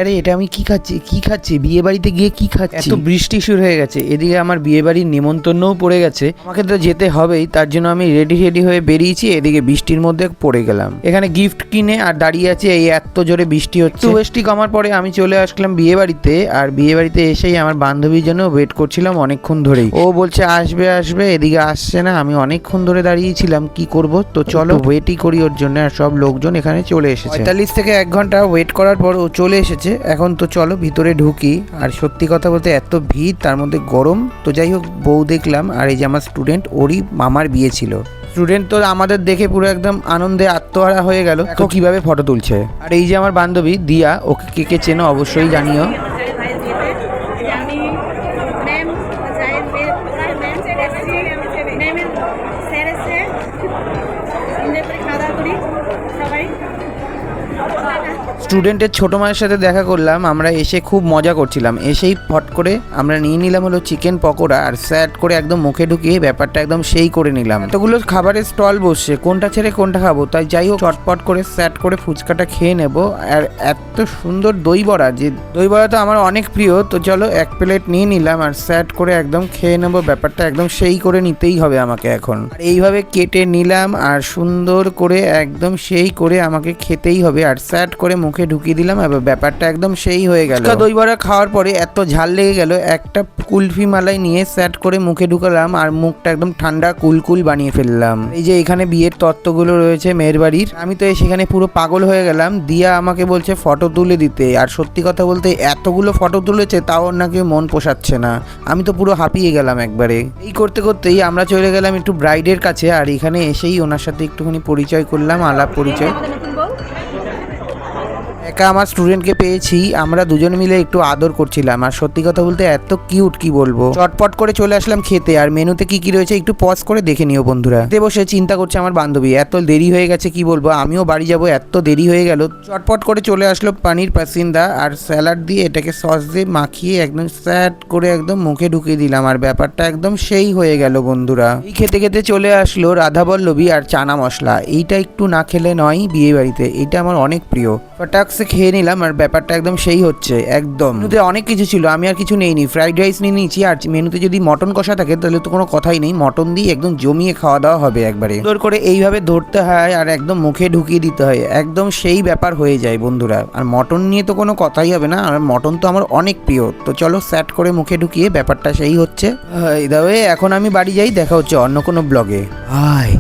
আরে এটা আমি কি খাচ্ছি বিয়ে বাড়িতে গিয়ে কি খাচ্ছি? এত বৃষ্টি শুরু হয়ে গেছে, এদিকে আমার বিয়ে বাড়ির নেমন্তন্নও পড়ে গেছে, আমাকে তো যেতে হবেই, তার জন্য আমি রেডি হয়ে বেরিয়েছি। এদিকে বৃষ্টির মধ্যে পড়ে গেলাম, এখানে গিফট কিনে আর দাঁড়িয়ে আছে, এই এত জোরে বৃষ্টি হচ্ছে। বৃষ্টি কমার পরে আমি চলে আসলাম বিয়ে বাড়িতে, আর বিয়ে বাড়িতে এসেই আমার বান্ধবীর জন্য ওয়েট করছিলাম অনেকক্ষণ ধরেই। ও বলছে আসবে, এদিকে আসছে না, আমি অনেকক্ষণ ধরে দাঁড়িয়েছিলাম, কি করব, তো চলো ওয়েটই করি ওর জন্য। আর সব লোকজন এখানে চলে এসেছে, 45 থেকে 1 ঘন্টা ওয়েট করার পর ও চলে এসেছে। এখন তো চলো ভিতরে ঢুকি। আর সত্যি কথা বলতে এত ভিড়, তার মধ্যে গরম, তো যাই হোক বউ দেখলাম। আর এই যে আমার স্টুডেন্ট, ওরই মামার বিয়ে ছিল। স্টুডেন্ট তো আমাদের দেখে পুরো একদম আনন্দে আত্মহারা হয়ে গেল, দেখো কিভাবে ফটো তুলছে। আর এই যে আমার বান্ধবী দিয়া, ওকে কে কে চেনো অবশ্যই জানিও। স্টুডেন্টের ছোটো মায়ের সাথে দেখা করলাম, আমরা এসে খুব মজা করছিলাম। এসেই ফট করে আমরা নিয়ে নিলাম হলো চিকেন পকোড়া, আর স্যাট করে একদম মুখে ঢুকিয়ে ব্যাপারটা একদম সেই করে নিলাম। এতগুলো খাবারের স্টল বসছে, কোনটা ছেড়ে কোনটা খাবো, তাই যাই হোক চটপট করে স্যাট করে ফুচকাটা খেয়ে নেব। আর এত সুন্দর দই বড়া, যে দই বড়া তো আমার অনেক প্রিয়, তো চলো 1 প্লেট নিয়ে নিলাম আর স্যাট করে একদম খেয়ে নেবো। ব্যাপারটা একদম সেই করে নিতেই হবে আমাকে এখন। আর এইভাবে কেটে নিলাম আর সুন্দর করে একদম সেই করে আমাকে খেতেই হবে। আর স্যাট করে মুখে ঢুকিয়ে দিলাম, এবার ব্যাপারটা একদম সেই হয়ে গেল। দই বড়া খাওয়ার পরে এত ঝাল লেগে গেল, একটা কুলফি মালাই নিয়ে স্যাট করে মুখে ঢুকালাম আর মুখটা একদম ঠান্ডা কুলকুল বানিয়ে ফেললাম। এই যে এখানে বিয়ের তত্ত্বগুলো রয়েছে মেয়ের বাড়ির, আমি তো সেখানে পুরো পাগল হয়ে গেলাম। দিয়া আমাকে বলছে ফটো তুলে দিতে, আর সত্যি কথা বলতে এতগুলো ফটো তুলেছে, তাও নাকি মন পোষাচ্ছে না। আমি তো পুরো হাঁপিয়ে গেলাম একবারে। এই করতে করতেই আমরা চলে গেলাম একটু ব্রাইডের কাছে, আর এখানে এসেই ওনার সাথে একটুখানি পরিচয় করলাম, আলাপ পরিচয়। একা আমার স্টুডেন্টকে পেয়েছি, আমরা দুজন মিলে একটু আদর করছিলাম। আর সত্যি কথা বলতে এত কিউট, কি বলবো। চটপট করে চলে আসলাম খেতে, আর মেনুতে কি কি রয়েছে একটু পজ করে দেখে নিও বন্ধুরা। খেতে বসে চিন্তা করছে আমার বান্ধবী, এত দেরি হয়ে গেছে, কি বলবো, আমিও বাড়ি যাব, এত দেরি হয়ে গেল। চটপট করে চলে আসলো পানির পাসিন্দা আর স্যালাড দিয়ে, এটাকে সস দিয়ে মাখিয়ে একদম স্যাট করে একদম মুখে ঢুকিয়ে দিলাম। আর ব্যাপারটা একদম সেই হয়ে গেল বন্ধুরা। এই খেতে খেতে চলে আসলো রাধাবল্লভী আর চানা মশলা, এইটা একটু না খেলে নয় বিয়ে বাড়িতে, এইটা আমার অনেক প্রিয়। ফটাকসে খেয়ে নিলাম, আর ব্যাপারটা একদম সেই হচ্ছে একদম। মেনুতে অনেক কিছু ছিল, আমি আর কিছু নেইনি, ফ্রাইড রাইস নিয়ে নিয়েছি। আর মেনুতে যদি মটন কষা থাকে তাহলে তো কোনো কথাই নেই, মটন দিয়ে একদম জমিয়ে খাওয়া দাওয়া হবে একবারে। সুন্দর করে এইভাবে ধরতে হয় আর একদম মুখে ঢুকিয়ে দিতে হয়, একদম সেই ব্যাপার হয়ে যায় বন্ধুরা। আর মটন নিয়ে তো কোনো কথাই হবে না, আর মটন তো আমার অনেক প্রিয়। তো চলো স্যাট করে মুখে ঢুকিয়ে ব্যাপারটা সেই হচ্ছে। এখন আমি বাড়ি যাই, দেখা হচ্ছে অন্য কোনো ব্লগে। হাই।